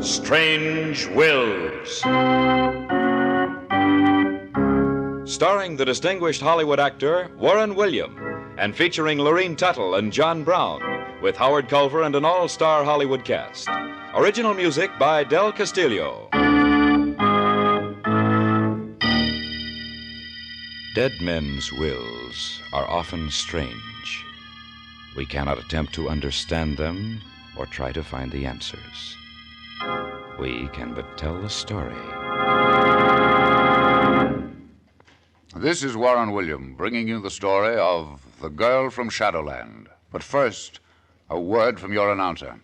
Strange Wills. Starring the distinguished Hollywood actor Warren William, and featuring Lorene Tuttle and John Brown, with Howard Culver and an all-star Hollywood cast. Original music by Del Castillo. Dead men's wills are often strange. We cannot attempt to understand them or try to find the answers. We can but tell the story. This is Warren William bringing you the story of The Girl from Shadowland. But first, a word from your announcer.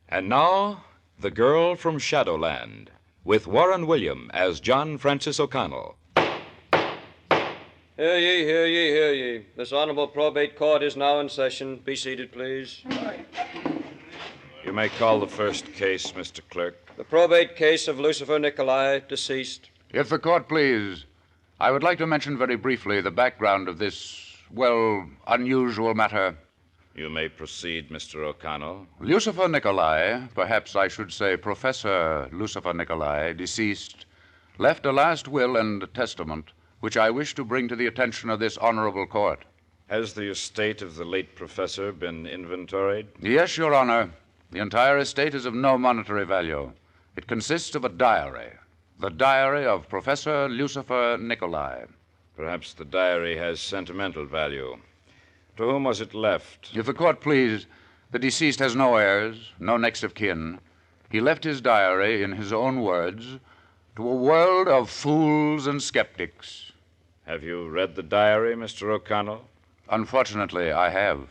And now, The Girl from Shadowland, with Warren William as John Francis O'Connell. Hear ye, hear ye, hear ye. This honorable probate court is now in session. Be seated, please. You may call the first case, Mr. Clerk. The probate case of Lucifer Nicolai, deceased. If the court please, I would like to mention very briefly the background of this, unusual matter. You may proceed, Mr. O'Connell. Lucifer Nicolai, perhaps I should say Professor Lucifer Nicolai, deceased, left a last will and testament which I wish to bring to the attention of this honorable court. Has the estate of the late professor been inventoried? Yes, Your Honor. The entire estate is of no monetary value. It consists of a diary, the diary of Professor Lucifer Nicolai. Perhaps the diary has sentimental value. To whom was it left? If the court please, the deceased has no heirs, no next of kin. He left his diary, in his own words, to a world of fools and skeptics. Have you read the diary, Mr. O'Connell? Unfortunately, I have.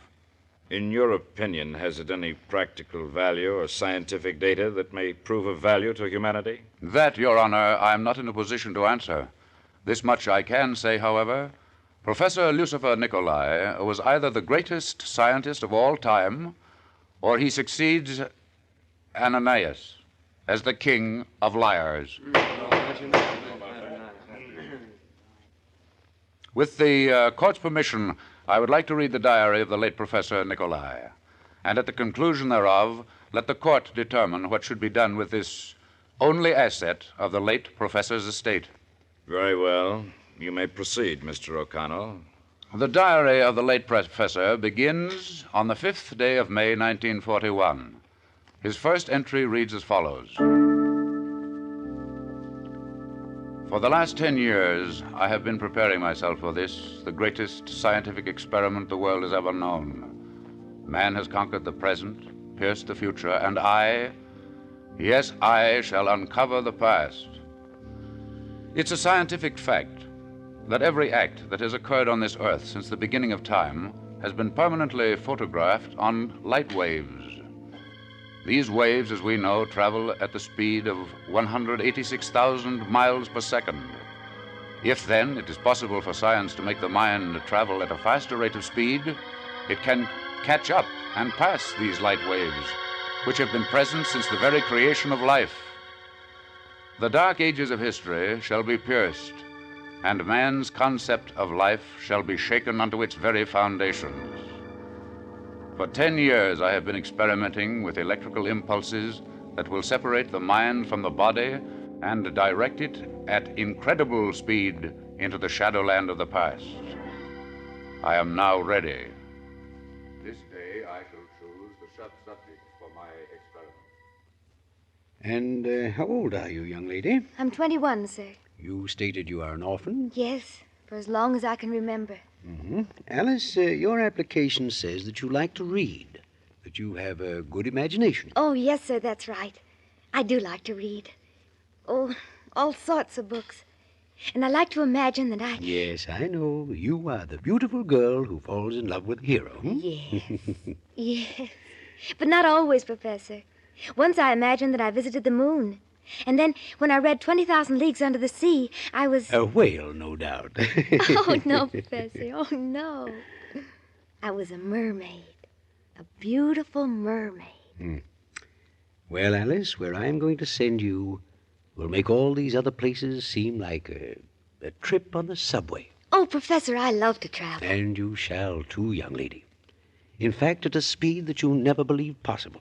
In your opinion, has it any practical value or scientific data that may prove of value to humanity? That, Your Honor, I am not in a position to answer. This much I can say, however. Professor Lucifer Nicolai was either the greatest scientist of all time, or he succeeds Ananias as the king of liars. With the court's permission, I would like to read the diary of the late Professor Nicolai, and at the conclusion thereof, let the court determine what should be done with this only asset of the late professor's estate. Very well. You may proceed, Mr. O'Connell. The diary of the late professor begins on the 5th day of May, 1941. His first entry reads as follows. For the last 10 years, I have been preparing myself for this, the greatest scientific experiment the world has ever known. Man has conquered the present, pierced the future, and I shall uncover the past. It's a scientific fact that every act that has occurred on this earth since the beginning of time has been permanently photographed on light waves. These waves, as we know, travel at the speed of 186,000 miles per second. If, then, it is possible for science to make the mind travel at a faster rate of speed, it can catch up and pass these light waves, which have been present since the very creation of life. The dark ages of history shall be pierced, and man's concept of life shall be shaken unto its very foundations. For 10 years I have been experimenting with electrical impulses that will separate the mind from the body and direct it at incredible speed into the shadowland of the past. I am now ready. This day I shall choose the shut subject for my experiment. And how old are you, young lady? I'm 21, sir. You stated you are an orphan. Yes, for as long as I can remember. Mm-hmm. Alice, your application says that you like to read, that you have a good imagination. Oh, yes, sir, that's right. I do like to read. Oh, all sorts of books. And I like to imagine that I... Yes, I know. You are the beautiful girl who falls in love with a hero. Yes. Yes. But not always, Professor. Once I imagined that I visited the moon. And then, when I read 20,000 Leagues Under the Sea, I was... A whale, no doubt. Oh, no, Professor. Oh, no. I was a mermaid. A beautiful mermaid. Well, Alice, where I am going to send you will make all these other places seem like a trip on the subway. Oh, Professor, I love to travel. And you shall, too, young lady. In fact, at a speed that you never believed possible.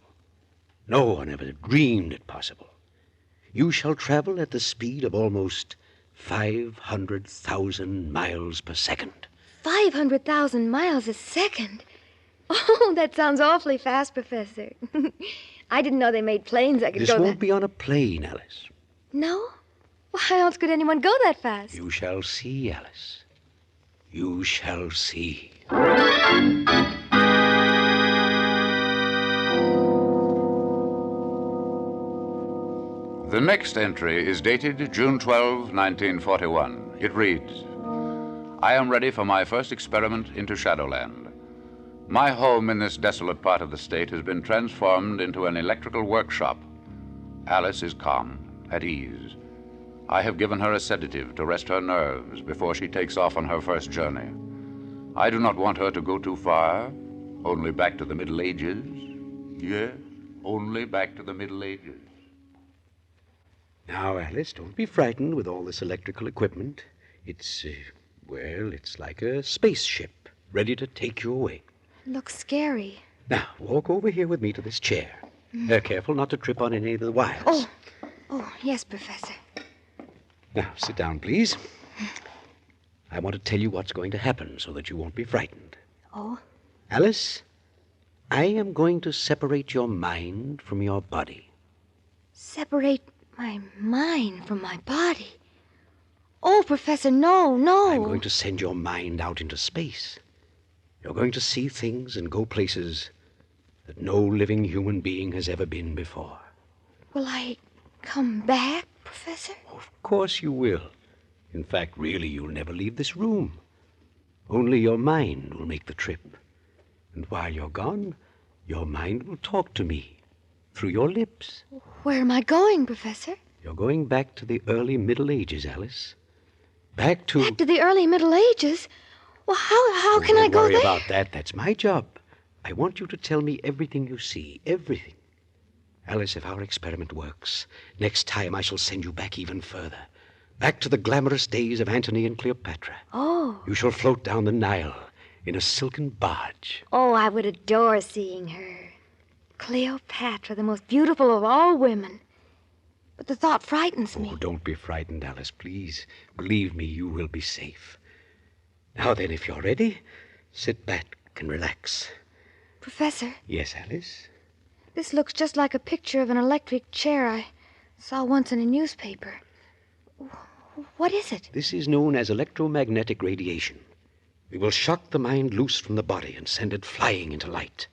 No one ever dreamed it possible. You shall travel at the speed of almost 500,000 miles per second. 500,000 miles a second? Oh, that sounds awfully fast, Professor. I didn't know they made planes that could This go won't be on a plane, Alice. No? Why else could anyone go that fast? You shall see, Alice. You shall see. The next entry is dated June 12, 1941. It reads, I am ready for my first experiment into Shadowland. My home in this desolate part of the state has been transformed into an electrical workshop. Alice is calm, at ease. I have given her a sedative to rest her nerves before she takes off on her first journey. I do not want her to go too far, only back to the Middle Ages. Yes, only back to the Middle Ages. Now, Alice, don't be frightened with all this electrical equipment. It's like a spaceship ready to take you away. It looks scary. Now, walk over here with me to this chair. Careful not to trip on any of the wires. Oh, yes, Professor. Now, sit down, please. I want to tell you what's going to happen so that you won't be frightened. Oh? Alice, I am going to separate your mind from your body. Separate my mind from my body? Oh, Professor, no, no. I'm going to send your mind out into space. You're going to see things and go places that no living human being has ever been before. Will I come back, Professor? Of course you will. In fact, really, you'll never leave this room. Only your mind will make the trip. And while you're gone, your mind will talk to me through your lips. Where am I going, Professor? You're going back to the early Middle Ages, Alice. Back to the early Middle Ages? Well, how can I go there? Don't worry there? about that. That's my job. I want you to tell me everything you see. Everything. Alice, if our experiment works, next time I shall send you back even further. Back to the glamorous days of Antony and Cleopatra. Oh. You shall float down the Nile in a silken barge. Oh, I would adore seeing her. Cleopatra, the most beautiful of all women. But the thought frightens me. Oh, don't be frightened, Alice, please. Believe me, you will be safe. Now then, if you're ready, sit back and relax. Professor, Yes, Alice? this looks just like a picture of an electric chair I saw once in a newspaper. What is it? This is known as electromagnetic radiation. We will shock the mind loose from the body and send it flying into light.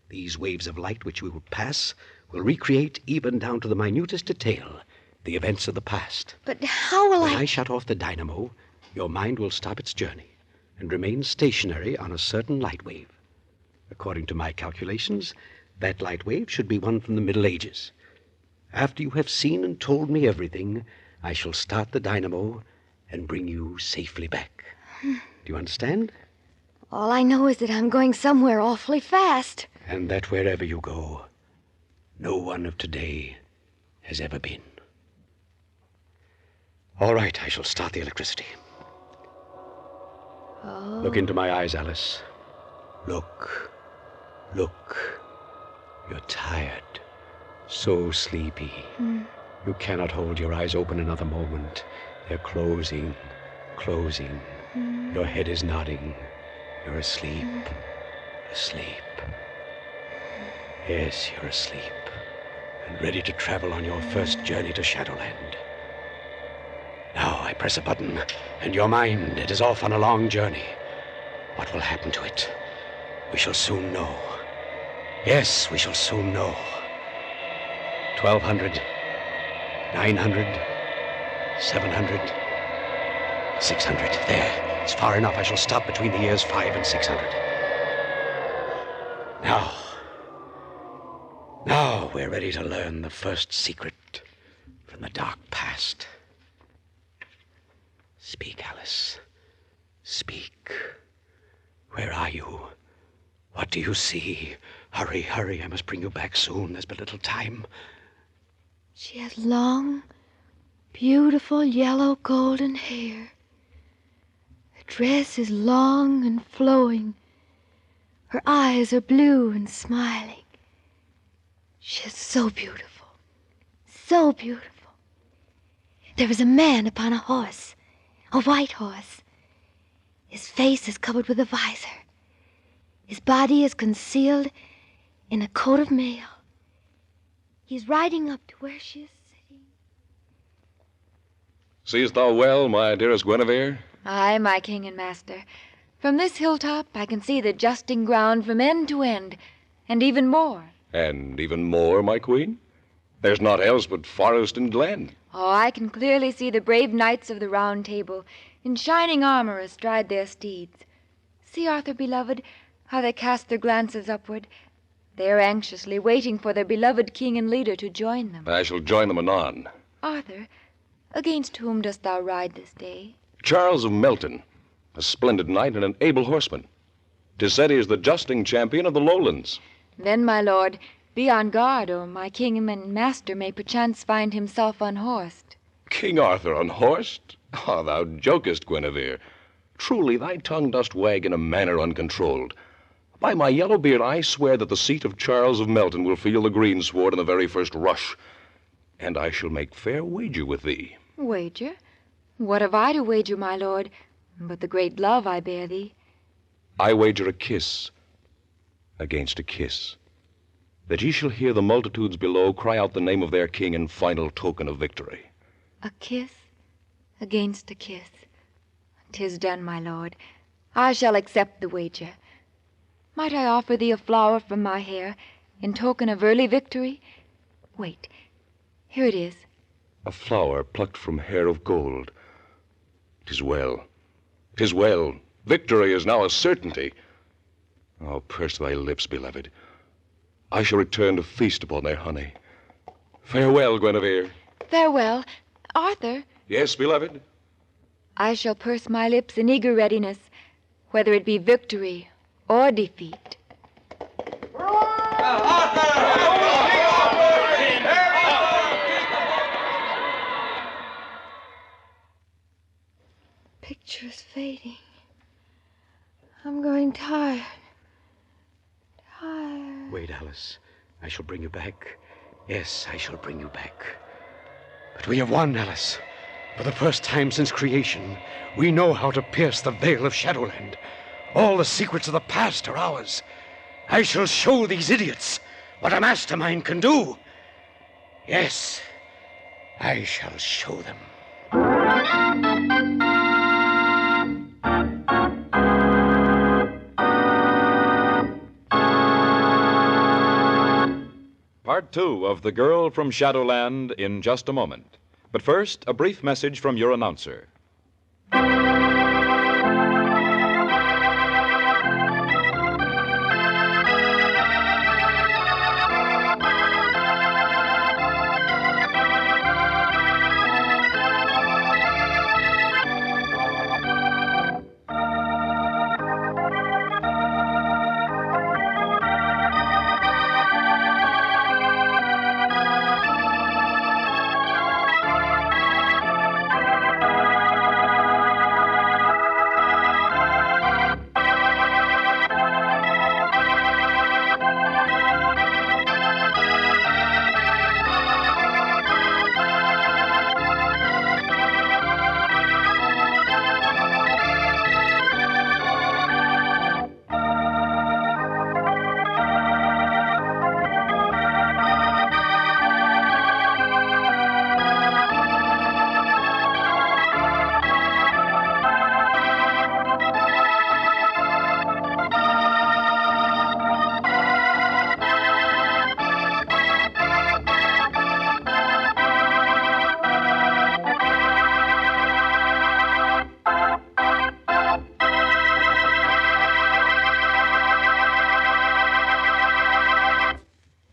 These waves of light which we will pass will recreate, even down to the minutest detail, the events of the past. But how will When I shut off the dynamo, your mind will stop its journey and remain stationary on a certain light wave. According to my calculations, that light wave should be one from the Middle Ages. After you have seen and told me everything, I shall start the dynamo and bring you safely back. Do you understand? All I know is that I'm going somewhere awfully fast. And that wherever you go, no one of today has ever been. All right, I shall start the electricity. Oh. Look into my eyes, Alice. Look. Look. You're tired. So sleepy. You cannot hold your eyes open another moment. They're closing. Your head is nodding. You're asleep. Asleep. Yes, you're asleep and ready to travel on your first journey to Shadowland. Now I press a button, and your mind, it is off on a long journey. What will happen to it? We shall soon know. Yes, we shall soon know. 1200, 900, 700, 600. There, it's far enough. I shall stop between the years 5 and 600. Now we're ready to learn the first secret from the dark past. Speak, Alice. Speak. Where are you? What do you see? Hurry, hurry. I must bring you back soon. There's but little time. She has long, beautiful yellow golden hair. Her dress is long and flowing. Her eyes are blue and smiling. She is so beautiful, so beautiful. There is a man upon a horse, a white horse. His face is covered with a visor. His body is concealed in a coat of mail. He's riding up to where she is sitting. Seest thou well, my dearest Guinevere? Aye, my king and master. From this hilltop I can see the justing ground from end to end, and even more. And even more, my queen? There's naught else but forest and glen. Oh, I can clearly see the brave knights of the Round Table, in shining armor astride their steeds. See, Arthur, beloved, how they cast their glances upward. They are anxiously waiting for their beloved king and leader to join them. I shall join them anon. Arthur, against whom dost thou ride this day? Charles of Melton, a splendid knight and an able horseman. 'Tis said he is the justing champion of the lowlands. Then, my lord, be on guard, or my king and master may perchance find himself unhorsed. King Arthur unhorsed? Ah, thou jokest, Guinevere. Truly, thy tongue dost wag in a manner uncontrolled. By my yellow beard, I swear that the seat of Charles of Melton will feel the greensward in the very first rush. And I shall make fair wager with thee. Wager? What have I to wager, my lord, but the great love I bear thee? I wager a kiss against a kiss, that ye shall hear the multitudes below cry out the name of their king in final token of victory. A kiss against a kiss. 'Tis done, my lord. I shall accept the wager. Might I offer thee a flower from my hair in token of early victory? Wait, here it is. A flower plucked from hair of gold. 'Tis well. 'Tis well. Victory is now a certainty. Oh, purse thy lips, beloved. I shall return to feast upon their honey. Farewell, Guinevere. Farewell. Arthur, Yes, beloved? I shall purse my lips in eager readiness, whether it be victory or defeat. Picture is fading. I'm growing tired. Tired. Wait, Alice. I shall bring you back. Yes, I shall bring you back. But we have won, Alice. For the first time since creation, we know how to pierce the veil of Shadowland. All the secrets of the past are ours. I shall show these idiots what a mastermind can do. Yes, I shall show them. Part 2 of The Girl from Shadowland in just a moment. But first, a brief message from your announcer.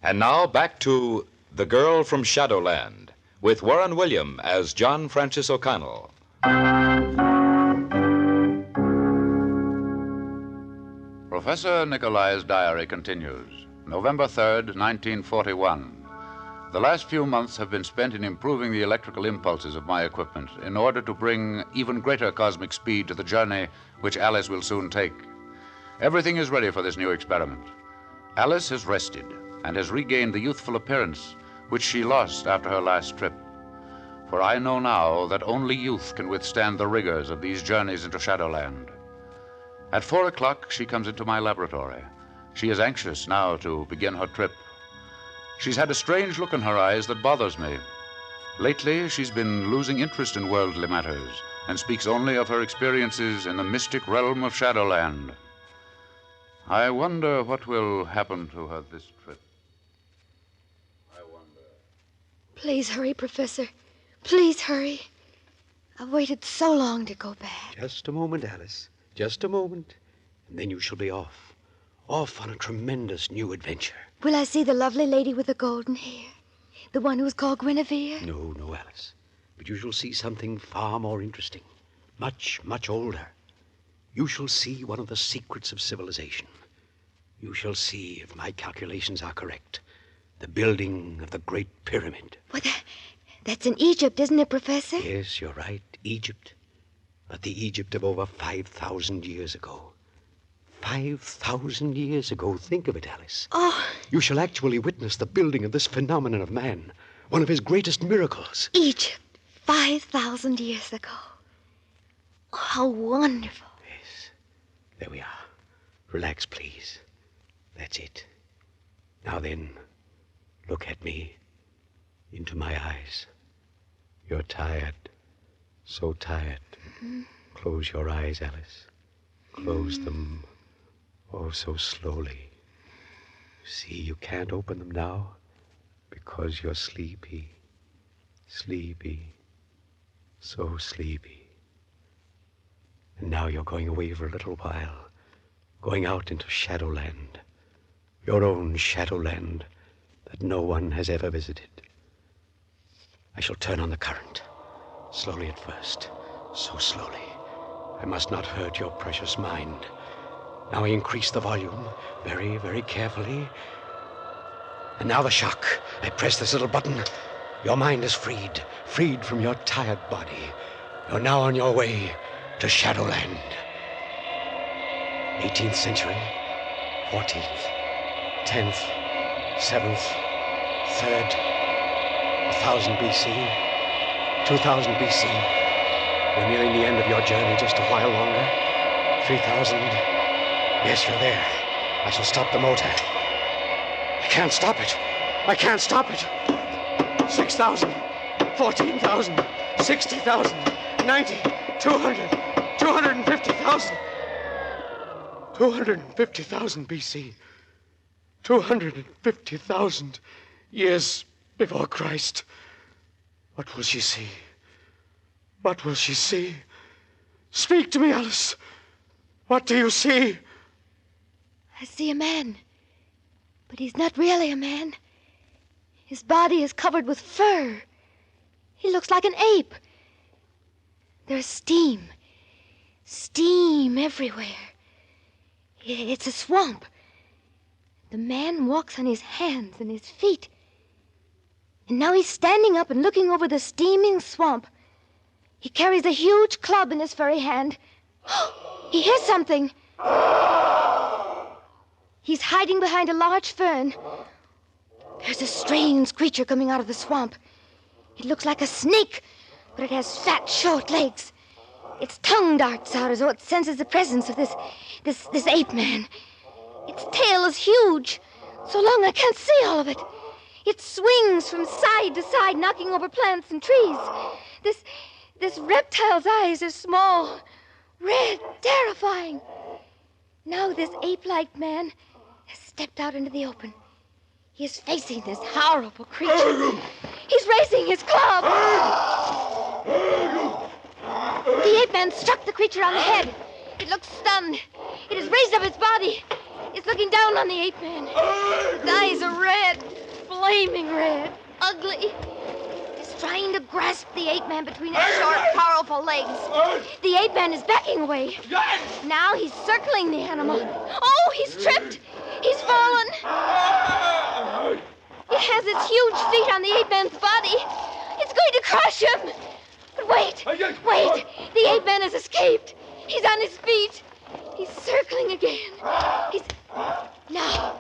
And now back to The Girl from Shadowland, with Warren William as John Francis O'Connell. Professor Nicolai's diary continues. November 3rd, 1941. The last few months have been spent in improving the electrical impulses of my equipment in order to bring even greater cosmic speed to the journey which Alice will soon take. Everything is ready for this new experiment. Alice has rested and has regained the youthful appearance which she lost after her last trip. For I know now that only youth can withstand the rigors of these journeys into Shadowland. At 4 o'clock, she comes into my laboratory. She is anxious now to begin her trip. She's had a strange look in her eyes that bothers me. Lately, she's been losing interest in worldly matters and speaks only of her experiences in the mystic realm of Shadowland. I wonder what will happen to her this trip. Please hurry, Professor. Please hurry. I've waited so long to go back. Just a moment, Alice. Just a moment. And then you shall be off. Off on a tremendous new adventure. Will I see the lovely lady with the golden hair? The one who was called Guinevere? No, Alice. But you shall see something far more interesting. Much, much older. You shall see one of the secrets of civilization. You shall see, if my calculations are correct, the building of the Great Pyramid. Well, that's in Egypt, isn't it, Professor? Yes, you're right. Egypt. But the Egypt of over 5,000 years ago. 5,000 years ago. Think of it, Alice. Oh. You shall actually witness the building of this phenomenon of man. One of his greatest miracles. Egypt, 5,000 years ago. Oh, how wonderful. Yes. There we are. Relax, please. That's it. Now then, look at me. Into my eyes. You're tired. So tired. Mm-hmm. Close your eyes, Alice. Close them. Oh, so slowly. See, you can't open them now because you're sleepy. Sleepy. So sleepy. And now you're going away for a little while. Going out into Shadowland. Your own Shadowland that no one has ever visited. I shall turn on the current. Slowly at first. So slowly. I must not hurt your precious mind. Now I increase the volume, very, very carefully. And now the shock. I press this little button. Your mind is freed. Freed from your tired body. You're now on your way to Shadowland. 18th century. 14th. 10th. 7th. 3rd. 1000 B.C. 2000 B.C. You're nearing the end of your journey, just a while longer. 3000. Yes, you're there. I shall stop the motor. I can't stop it. I can't stop it. 6,000. 14,000. 60,000. 90. 200. 250,000. 250,000 B.C. 250,000 years before Christ. What will she see? What will she see? Speak to me, Alice. What do you see? I see a man. But he's not really a man. His body is covered with fur. He looks like an ape. There's steam. Steam everywhere. It's a swamp. The man walks on his hands and his feet. And now he's standing up and looking over the steaming swamp. He carries a huge club in his furry hand. He hears something. He's hiding behind a large fern. There's a strange creature coming out of the swamp. It looks like a snake, but it has fat, short legs. Its tongue darts out as though it senses the presence of this ape man. Its tail is huge, so long I can't see all of it. It swings from side to side, knocking over plants and trees. This reptile's eyes are small, red, terrifying. Now this ape-like man has stepped out into the open. He is facing this horrible creature. He's raising his club. The ape man struck the creature on the head. It looks stunned. It has raised up its body. It's looking down on the ape man. Its eyes are red. flaming red, ugly. He's trying to grasp the ape man between his short, powerful legs. The ape man is backing away. Now he's circling the animal. Oh, he's tripped. He's fallen. It has its huge feet on the ape man's body. It's going to crush him. But wait. The ape man has escaped. He's on his feet. He's circling again. Now,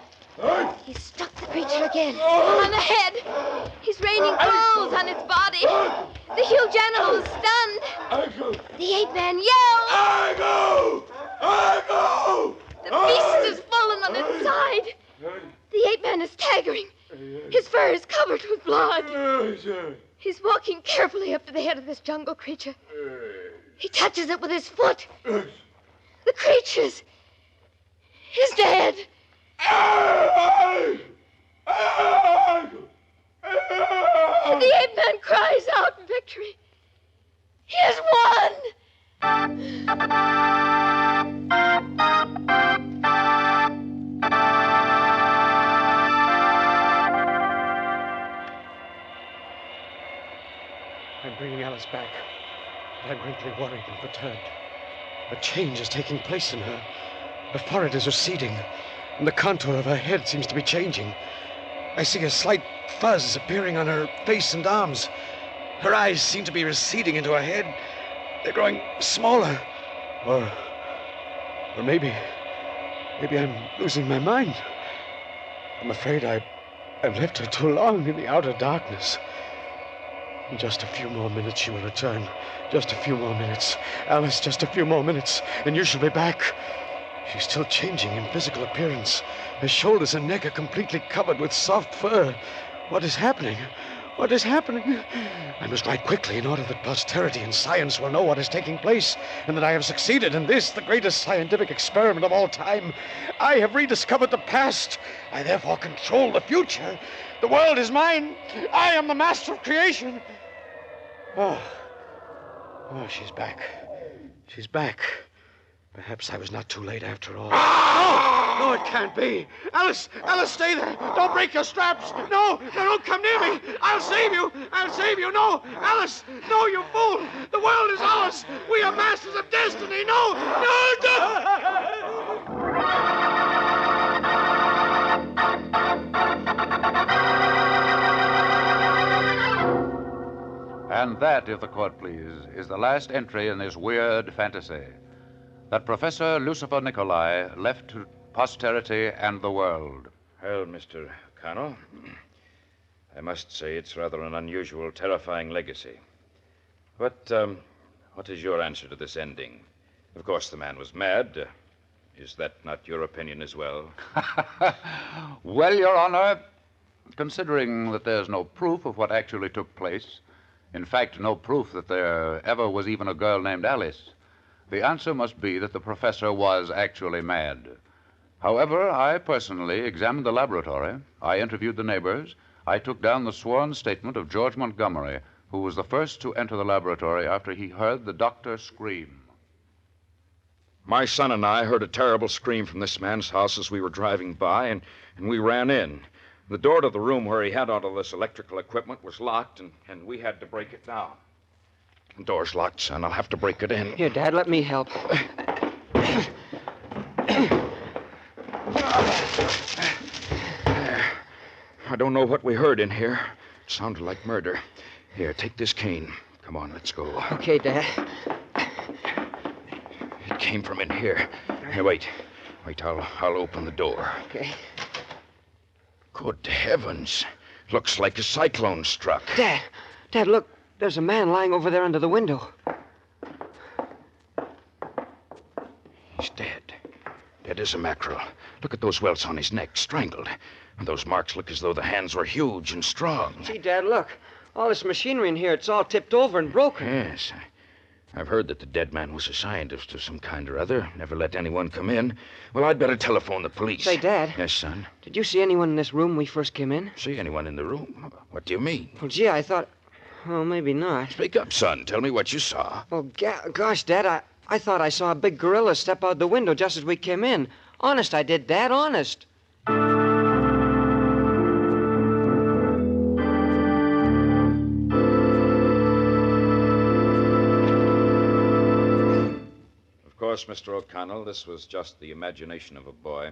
he's struck the creature again on the head. He's raining blows on its body. The huge animal is stunned. The ape man yells. The beast has fallen on its side. The ape man is staggering. His fur is covered with blood. He's walking carefully up to the head of this jungle creature. He touches it with his foot. The creature is dead. The ape man cries out in victory. He has won! I'm bringing Alice back, but I'm greatly worried and perturbed. A change is taking place in her. Her forehead is receding, and the contour of her head seems to be changing. I see a slight fuzz appearing on her face and arms. Her eyes seem to be receding into her head. They're growing smaller. Or maybe I'm losing my mind. I'm afraid I've left her too long in the outer darkness. In just a few more minutes, she will return. Just a few more minutes. Alice, just a few more minutes, and you shall be back. She's still changing in physical appearance. Her shoulders and neck are completely covered with soft fur. What is happening? What is happening? I must write quickly in order that posterity and science will know what is taking place, and that I have succeeded in this, the greatest scientific experiment of all time. I have rediscovered the past. I therefore control the future. The world is mine. I am the master of creation. Oh, she's back. She's back. Perhaps I was not too late after all. No, it can't be. Alice, stay there. Don't break your straps. No, don't come near me. I'll save you. No, Alice, no, you fool. The world is ours. We are masters of destiny. No. And that, if the court please, is the last entry in this weird fantasy. That Professor Lucifer Nicolai left to posterity and the world. Well, Mr. Connell, I must say it's rather an unusual, terrifying legacy. But what is your answer to this ending? Of course, the man was mad. Is that not your opinion as well? Well, Your Honor, considering that there's no proof of what actually took place, in fact, no proof that there ever was even a girl named Alice, the answer must be that the professor was actually mad. However, I personally examined the laboratory. I interviewed the neighbors. I took down the sworn statement of George Montgomery, who was the first to enter the laboratory after he heard the doctor scream. My son and I heard a terrible scream from this man's house as we were driving by, and we ran in. The door to the room where he had all of this electrical equipment was locked, and we had to break it down. The door's locked, son. I'll have to break it in. Here, Dad, let me help. I don't know what we heard in here. It sounded like murder. Here, take this cane. Come on, let's go. Okay, Dad. It came from in here. Here, wait. I'll open the door. Okay. Good heavens. Looks like a cyclone struck. Dad, look. There's a man lying over there under the window. He's dead. Dead as a mackerel. Look at those welts on his neck, strangled. And those marks look as though the hands were huge and strong. Gee, Dad, look. All this machinery in here, it's all tipped over and broken. Yes. I've heard that the dead man was a scientist of some kind or other. Never let anyone come in. Well, I'd better telephone the police. Say, Dad. Yes, son? Did you see anyone in this room when we first came in? See anyone in the room? What do you mean? Well, gee, I thought... Well, maybe not. Speak up, son. Tell me what you saw. Well, gosh, Dad, I thought I saw a big gorilla step out the window just as we came in. Honest, I did, Dad, honest. course, Mr. O'Connell, this was just the imagination of a boy.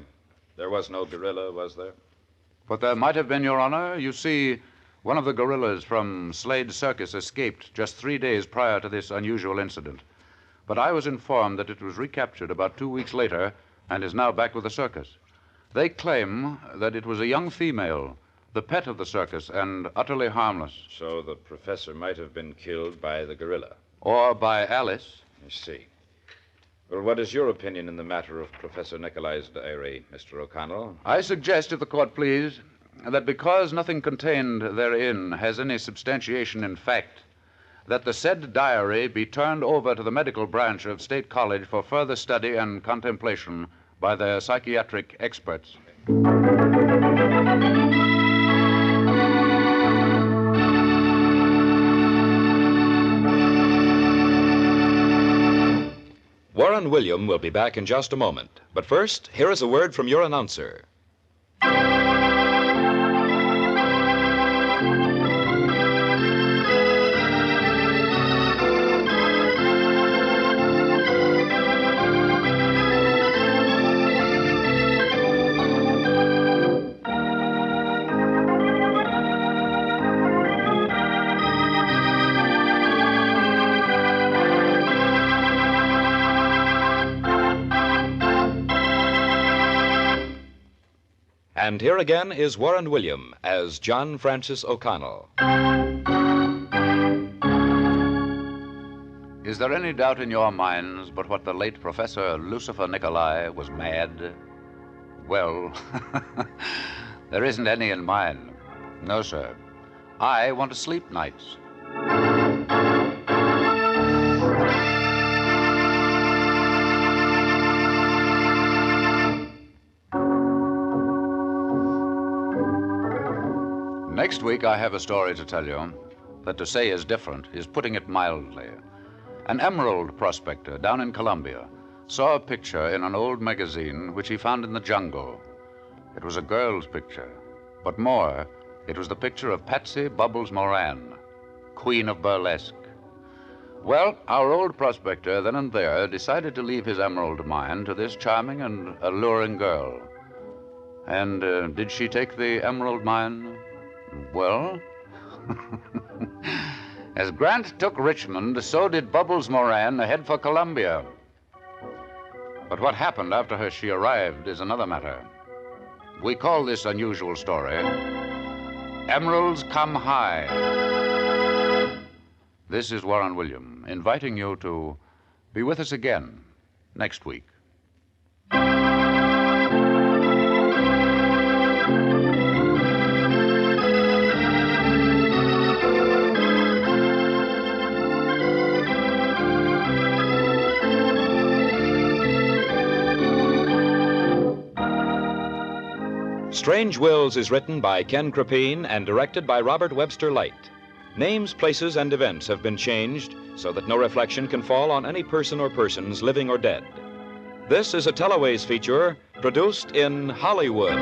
There was no gorilla, was there? But there might have been, Your Honor. You see, one of the gorillas from Slade Circus escaped just 3 days prior to this unusual incident. But I was informed that it was recaptured about 2 weeks later and is now back with the circus. They claim that it was a young female, the pet of the circus, and utterly harmless. So the professor might have been killed by the gorilla. Or by Alice. I see. Well, what is your opinion in the matter of Professor Nicolai's diary, Mr. O'Connell? I suggest, if the court please, that because nothing contained therein has any substantiation in fact, that the said diary be turned over to the medical branch of State College for further study and contemplation by their psychiatric experts. Warren William will be back in just a moment. But first, here is a word from your announcer. And here again is Warren William as John Francis O'Connell. Is there any doubt in your minds but what the late Professor Lucifer Nicolai was mad? Well, there isn't any in mine. No, sir. I want to sleep nights. Next week, I have a story to tell you that to say is different is putting it mildly. An emerald prospector down in Colombia saw a picture in an old magazine which he found in the jungle. It was a girl's picture, but more, it was the picture of Patsy Bubbles Moran, Queen of Burlesque. Well, our old prospector then and there decided to leave his emerald mine to this charming and alluring girl. And did she take the emerald mine? Well, as Grant took Richmond, so did Bubbles Moran head for Columbia. But what happened after she arrived is another matter. We call this unusual story Emeralds Come High. This is Warren William, inviting you to be with us again next week. Strange Wills is written by Ken Krippene and directed by Robert Webster Light. Names, places, and events have been changed so that no reflection can fall on any person or persons, living or dead. This is a Teleways feature produced in Hollywood.